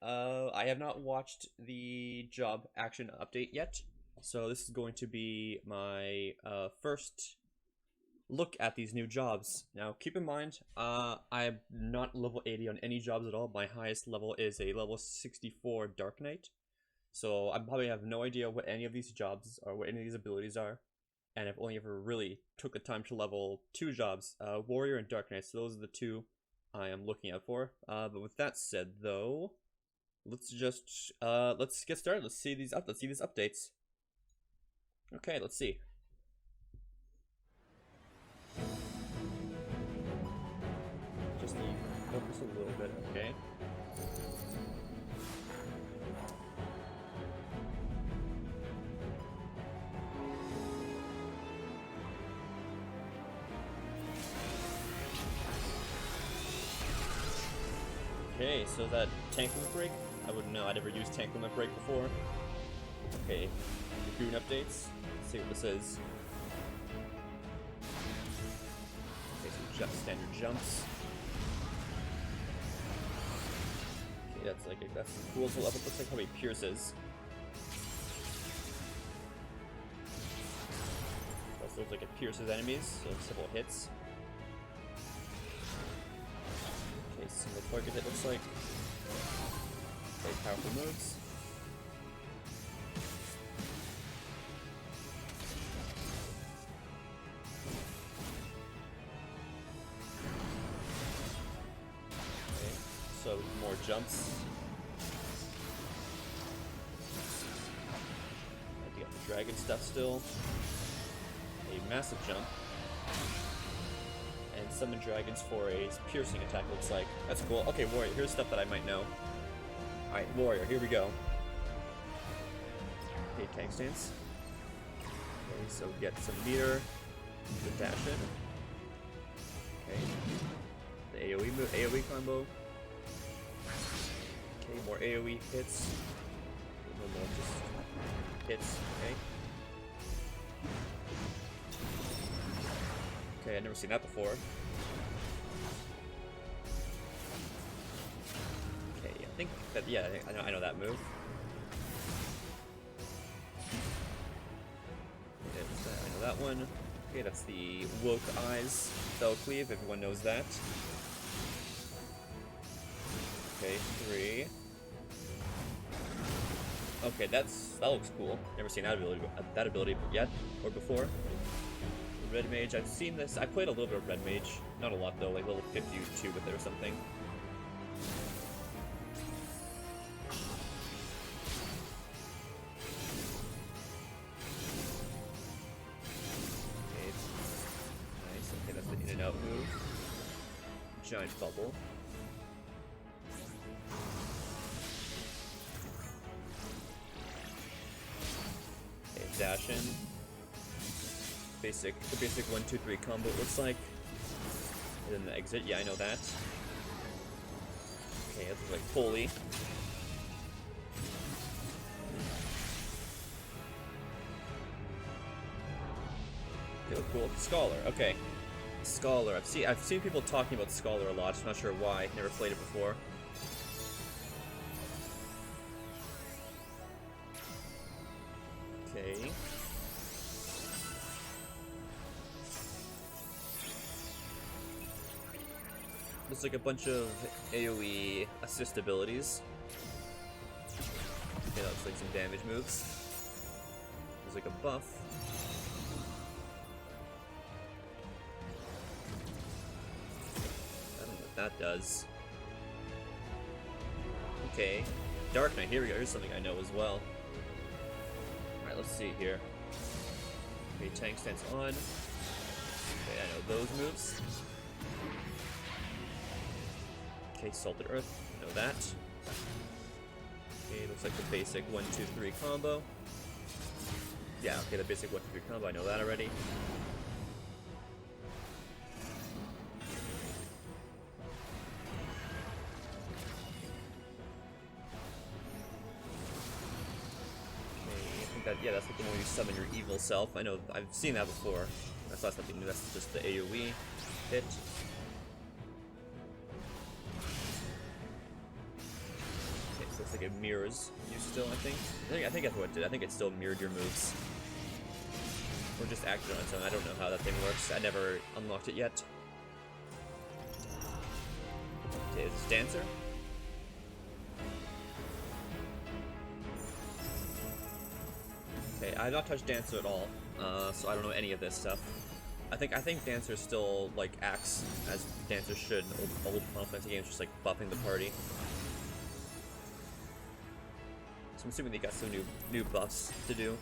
I have not watched the job action update yet, so this is going to be my first look at these new jobs. Now, keep in mind, I'm not level 80 on any jobs at all. My highest level is a level 64 Dark Knight, so I probably have no idea what any of these jobs or what any of these abilities are, and I've only ever really took the time to level two jobs, Warrior and Dark Knight, so those are the two I am looking out for. But with that said, though, let's get started. Let's see these updates. Okay, let's see. Just need to focus a little bit, okay? Okay, so that tank limit break? I wouldn't know, I'd never used tank limit break before. Okay, Dragoon updates. Let's see what this is. Okay, so standard jumps. Okay, that's cool. So it looks like how many pierces. Also looks like it pierces enemies, so several hits. Okay, single target hit looks like. Very powerful moves. Okay, so more jumps. I got the dragon stuff still. A massive jump. And summon dragons for a piercing attack, looks like. That's cool. Okay, Warrior, here's stuff that I might know. Alright, Warrior, here we go. Okay, tank stance. Okay, so get some meter with dash in. Okay. The AoE combo. Okay, more AoE hits. No more just hits, okay. Okay, I've never seen that before. Okay, I think that, yeah, I know that move. Okay, I know that one. Okay, that's the Woke Eyes Spell Cleave, everyone knows that. Okay, 3. Okay, that looks cool. Never seen that ability yet, or before. Red Mage, I've seen this. I played a little bit of Red Mage. Not a lot though, like level 52 with it or something. Okay, nice. Okay, that's the in and out move. Giant bubble. Okay, dash in. The basic 1-2-3 combo, it looks like. And then the exit, yeah, I know that. Okay, that looks like Pulley. Okay, cool. Scholar, okay. Scholar, I've seen people talking about Scholar a lot, I'm not sure why, never played it before. Okay. There's like a bunch of AoE assist abilities. Okay, that looks like some damage moves. There's like a buff. I don't know what that does. Okay. Dark Knight, here we go. Here's something I know as well. Alright, let's see here. Okay, tank stance on. Okay, I know those moves. Okay, Salted Earth, know that. Okay, looks like the basic 1-2-3 combo. Yeah, okay, the basic 1-2-3 combo, I know that already. Okay, I think that, yeah, that's like the one where you summon your evil self. I know, I've seen that before. That's not something new, that's just the AoE hit. like it mirrors you still, I think. I think that's what it did. I think it still mirrored your moves. Or just acted on its own. I don't know how that thing works. I never unlocked it yet. Okay, is this Dancer? Okay, I have not touched Dancer at all, so I don't know any of this stuff. I think Dancer still, like, acts as Dancer should in old Final Fantasy games, just, like, buffing the party. So I'm assuming they got some new buffs to do.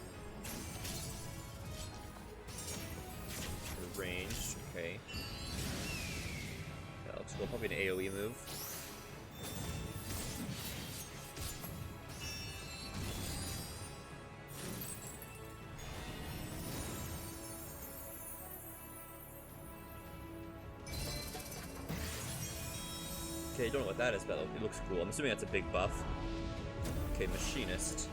Range, okay. That looks cool, probably an AoE move. Okay, don't know what that is, but it looks cool. I'm assuming that's a big buff. Okay, Machinist.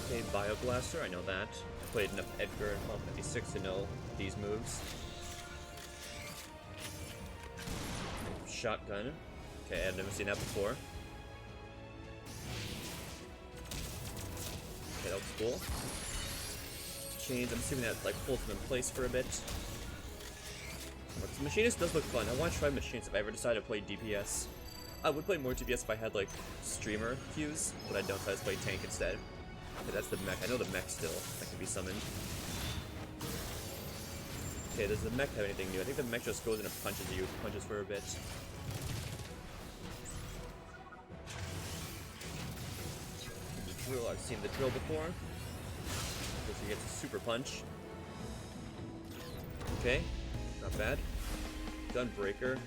Okay, Bioblaster, I know that. I played enough Edgar in Final Fantasy 6 to know these moves. Shotgun. Okay, I've never seen that before. Okay, that looks cool. Chains, I'm assuming that like holds them in place for a bit. Machinist does look fun. I want to try Machinist if I ever decide to play DPS. I would play more DPS if I had like streamer queues, but I don't, so I just play tank instead. Okay, that's the mech. I know the mech still that can be summoned. Okay, does the mech have anything new? I think the mech just goes in and punches for a bit. The drill, I've seen the drill before. Guess he gets a super punch. Okay, not bad. Gunbreaker.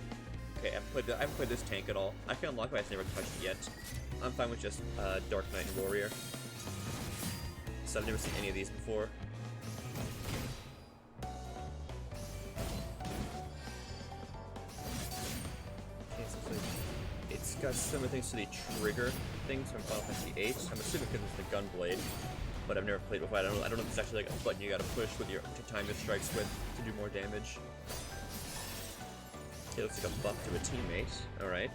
Okay, I haven't played this tank at all. I can unlock it, I've never touched it yet. I'm fine with just Dark Knight and Warrior. So I've never seen any of these before. Okay, so it's got similar things to the trigger things from Final Fantasy VIII. I'm assuming because it's the Gunblade, but I've never played before. I don't know if it's actually like a button you gotta push with your to time your strikes with to do more damage. Okay, looks like a buff to a teammate. All right.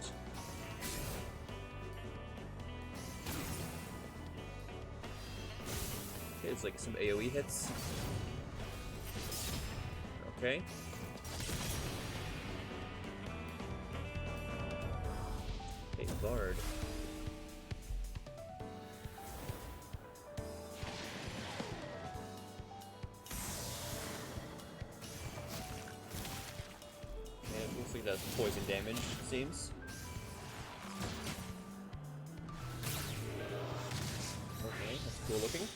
Okay, it's like some AoE hits. Okay. Okay, Bard. And it looks like that's poison damage, it seems. Okay, that's cool looking.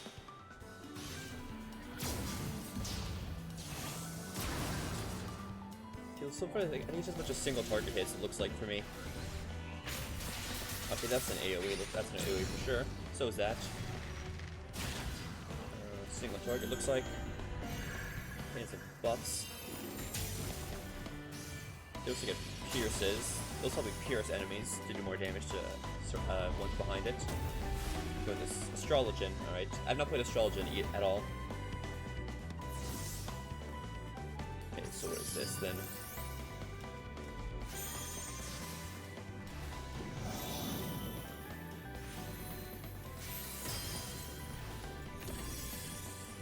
So far, I think it's just a bunch of single target hits, it looks like for me. Okay, that's an AoE. That's an AoE for sure. So is that. Single target looks like. Okay, some buffs. It looks like it pierces. Those probably pierce enemies to do more damage to ones behind it. Go with this Astrologer. Alright. I've not played Astrologer at all. Okay, so what is this then?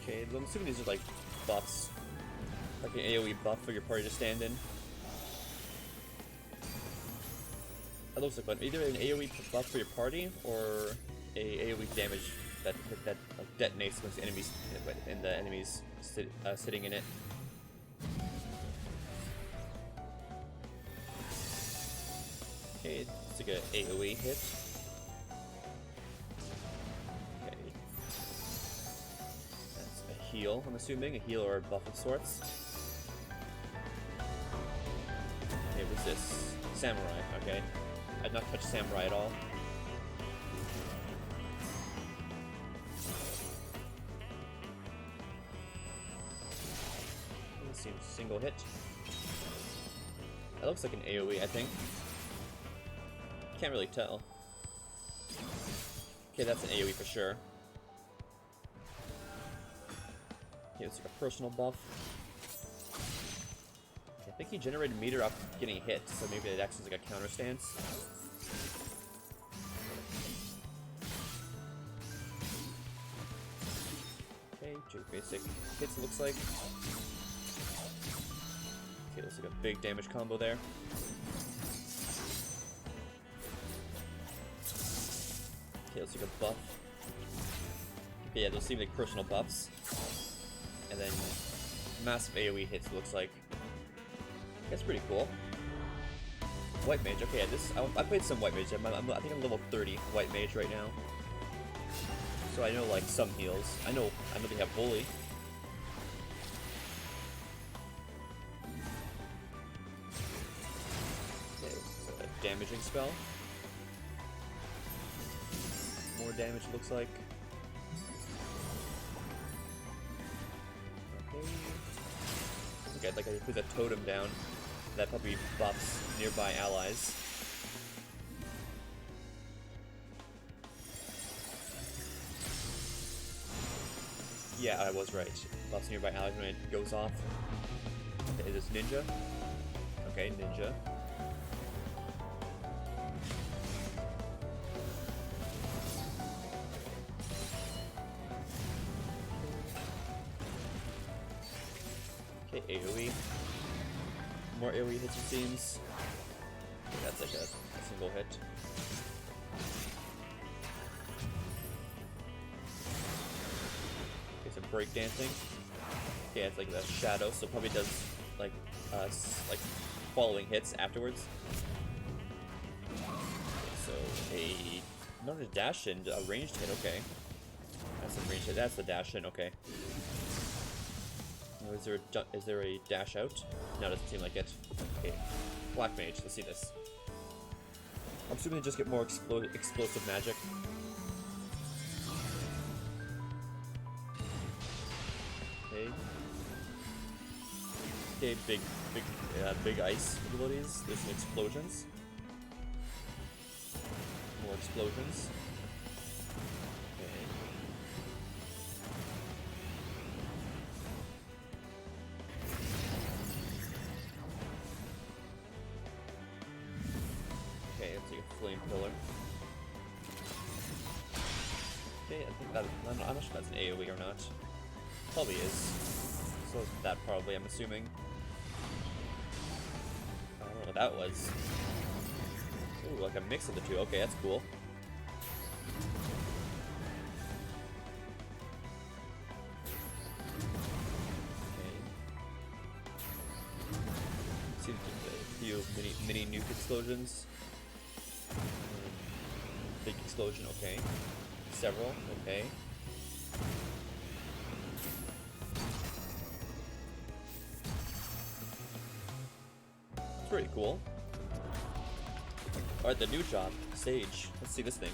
Okay, I'm assuming these are like buffs. Like an AoE buff for your party to stand in. That looks like either an AoE buff for your party or a AoE damage that like detonates against enemies and the enemies sitting in it. Okay, it's like an AoE hit. Heal, I'm assuming. A heal or a buff of sorts. Okay, what's this? Samurai, okay. I've not touched Samurai at all. Let's see, single hit. That looks like an AoE, I think. Can't really tell. Okay, that's an AoE for sure. Okay, it's like a personal buff. Okay, think he generated meter off getting hit, so maybe it acts as like a counter stance. Okay, two basic hits, it looks like. Okay, looks like a big damage combo there. Okay, looks like a buff. Okay, yeah, those seem like personal buffs. And then massive AoE hits, looks like. That's pretty cool. White Mage, okay, I played some White Mage. I think I'm level 30 White Mage right now. So I know like some heals. I know they have Bully. Okay, so a damaging spell. More damage, looks like. Okay. Like I put a totem down. That probably buffs nearby allies. Yeah, I was right. Buffs nearby allies when it goes off. Okay, is this ninja? Okay, ninja. Okay, AoE. More AoE hits, it seems. Okay, that's like a single hit. Okay, so breakdancing. Okay, it's like the shadow, so probably does like following hits afterwards. Okay, so not a dash in, a ranged hit. Okay, that's a ranged hit. That's the dash in. Okay. Is there a dash out? No, doesn't seem like it. Okay, Black Mage, let's see this. I'm assuming they just get more explosive magic. Okay. Okay, big ice abilities. There's some explosions. More explosions. Flame pillar. Okay, I think that I'm not sure if that's an AoE or not. Probably is. So is that probably, I'm assuming. I don't know what that was. Ooh, like a mix of the two. Okay, that's cool. Okay. Seems to be a few mini nuke explosions. Big explosion, okay. Several, okay. It's pretty cool. Alright, the new job, Sage. Let's see this thing.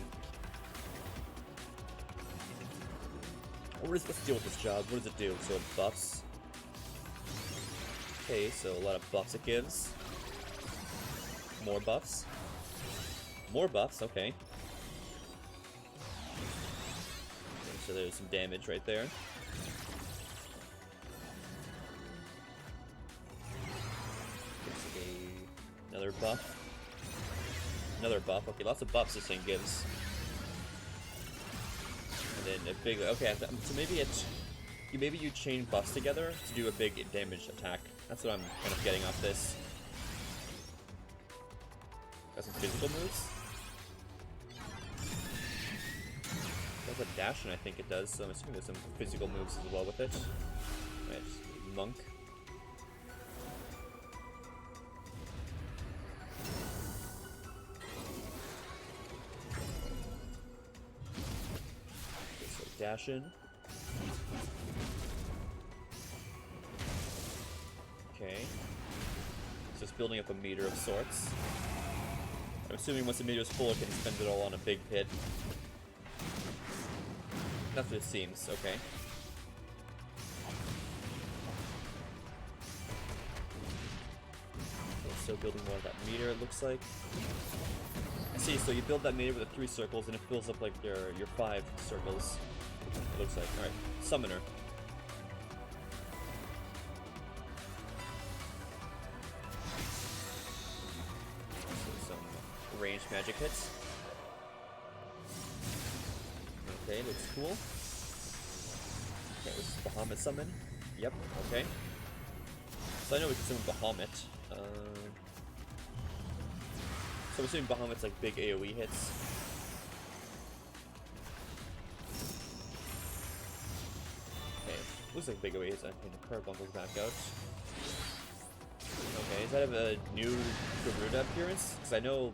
Let's deal with this job. What does it do? So it buffs. Okay, so a lot of buffs it gives. More buffs. More buffs, okay. So there's some damage right there. Another buff. Another buff. Okay, lots of buffs this thing gives. And then a big. Okay, so maybe you chain buffs together to do a big damage attack. That's what I'm kind of getting off this. Got some physical moves. That's a dash, and I think it does, so I'm assuming there's some physical moves as well with it. Right, monk. Okay, so dash in. Okay. So it's building up a meter of sorts. I'm assuming once the meter is full, it can spend it all on a big hit. That's what it seems, okay. So building more of that meter, it looks like. I see, so you build that meter with the 3 circles and it fills up like your 5 circles. It looks like. Alright, Summoner. ranged magic hits. Okay, looks cool. Okay, this is Bahamut summon. Yep, okay. So I know we can summon Bahamut. So I'm assuming Bahamut's like big AoE hits. Okay, looks like big AoE hits. Okay, the Carbuncle's back out. Okay, is that a new Garuda appearance? Because I know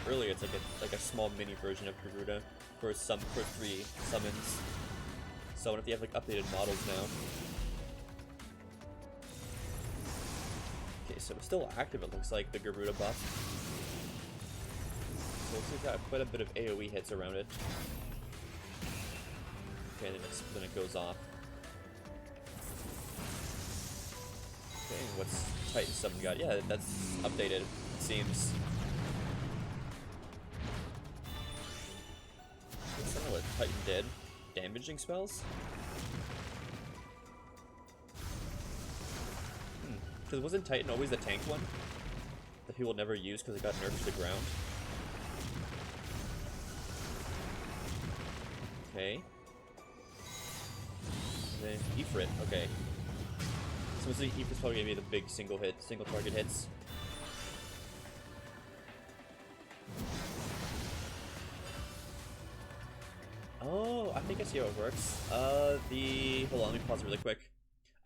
earlier it's like a small mini version of Garuda for 3 summons. So I wonder if they have like updated models now. Okay, so it's still active, it looks like, the Garuda buff. So it looks like it's got quite a bit of AoE hits around it. Okay, then it goes off. Okay, what's Titan summon got? Yeah, that's updated, it seems. I don't know what Titan did. Damaging spells? Because wasn't Titan always the tank one? That people never use because it got nerfed to the ground? Okay. And then Ifrit, okay. So it's Ifrit's probably gonna be the big single target hits. Oh, I think I see how it works. Hold on, let me pause really quick.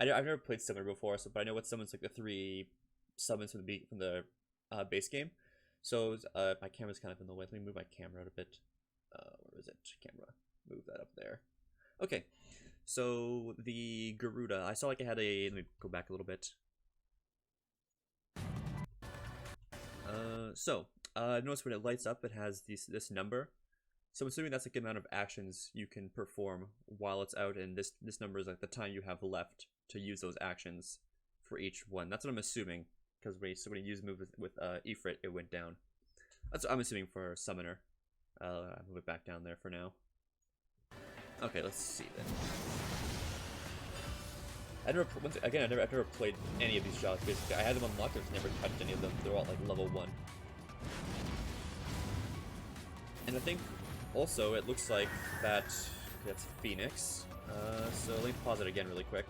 I've never played Summoner before, but I know what summons like the 3 summons from the base game. So my camera's kind of in the way. Let me move my camera out a bit. Where is it? Camera. Move that up there. Okay. So the Garuda, I saw like it had a. Let me go back a little bit. Notice when it lights up, it has this number. So I'm assuming that's like the amount of actions you can perform while it's out, and this number is like the time you have left to use those actions for each one. That's what I'm assuming, because when you use move with Ifrit, it went down. That's what I'm assuming for Summoner. I'll move it back down there for now. Okay, let's see then. I've never played any of these jobs. Basically, I had them unlocked, I've never touched any of them. They're all like level 1. And I think also it looks like that's Phoenix. So let me pause it again really quick.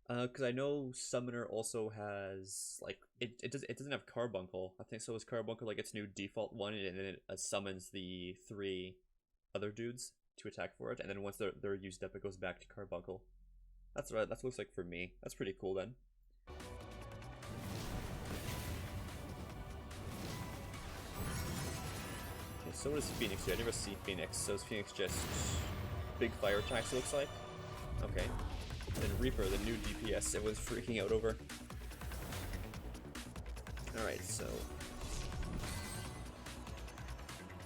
Because I know Summoner also has like it doesn't have Carbuncle. I think so. Is Carbuncle like its new default one, and then it summons the 3 other dudes to attack for it, and then once they're used up, it goes back to Carbuncle. That's right. That looks like for me. That's pretty cool then. Okay, so what does Phoenix do? I never see Phoenix. So is Phoenix just big fire attacks? It looks like. Okay. And Reaper, the new DPS, it was freaking out over. Alright, so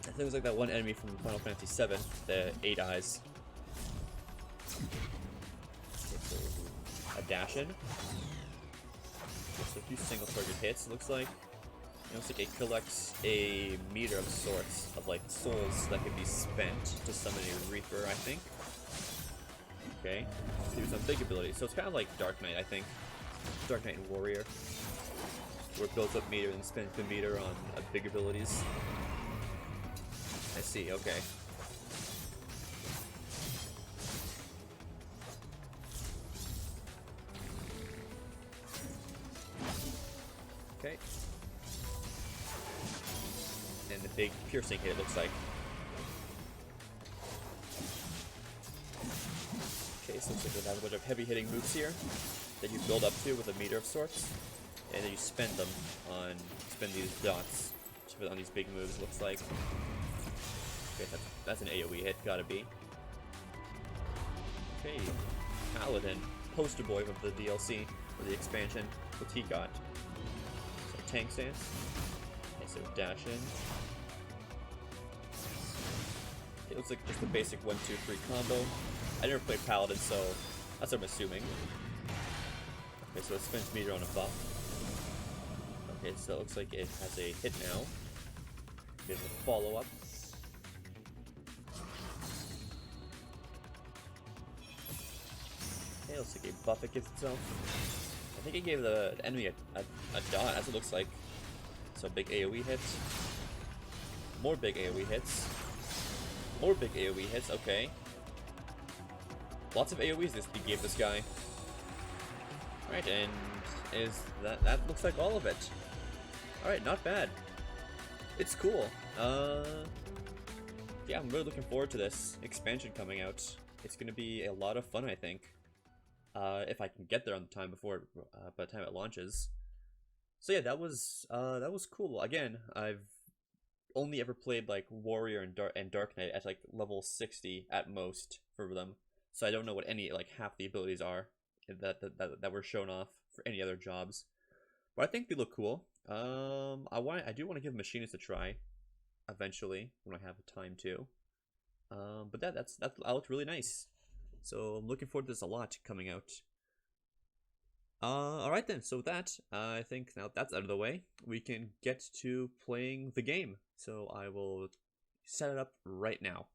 I think it was like that one enemy from Final Fantasy VII, the 8 Eyes. Okay, so a dash in. So a few single target hits, it looks like. It looks like it collects a meter of sorts of like souls that can be spent to summon a Reaper, I think. Okay, so there's some big abilities. So it's kind of like Dark Knight, I think. Dark Knight and Warrior, where it builds up meter and spends the meter on big abilities. I see, okay. Okay. And the big piercing hit, it looks like. Okay, so it looks like we have a bunch of heavy hitting moves here that you build up to with a meter of sorts, and then you spend these dots on these big moves, it looks like. Okay, that's an AoE hit, gotta be. Okay, Paladin, poster boy of the DLC, or the expansion, what's he got? So tank stance. Okay, so dash in. It looks like just the basic 1, 2, 3 combo. I never played Paladin, so that's what I'm assuming. Okay, so it spends meter on a buff. Okay, so it looks like it has a hit now. There's a follow-up. Okay, looks like a buff it gives itself. I think it gave the enemy a dot, as it looks like. So big AoE hits. More big AoE hits. More big AoE hits, okay. Lots of AoEs he gave this guy. Alright, and that looks like all of it. Alright, not bad. It's cool. Yeah, I'm really looking forward to this expansion coming out. It's gonna be a lot of fun, I think. If I can get there on the time before, by the time it launches. So yeah, that was cool. Again, I've only ever played like Warrior and Dark Knight at like level 60 at most for them. So I don't know what any like half the abilities are that were shown off for any other jobs. But I think they look cool. I do want to give Machinist a try eventually when I have time to. But that looked really nice. So I'm looking forward to this a lot coming out. Alright then, so with that, I think now that's out of the way, we can get to playing the game. So I will set it up right now.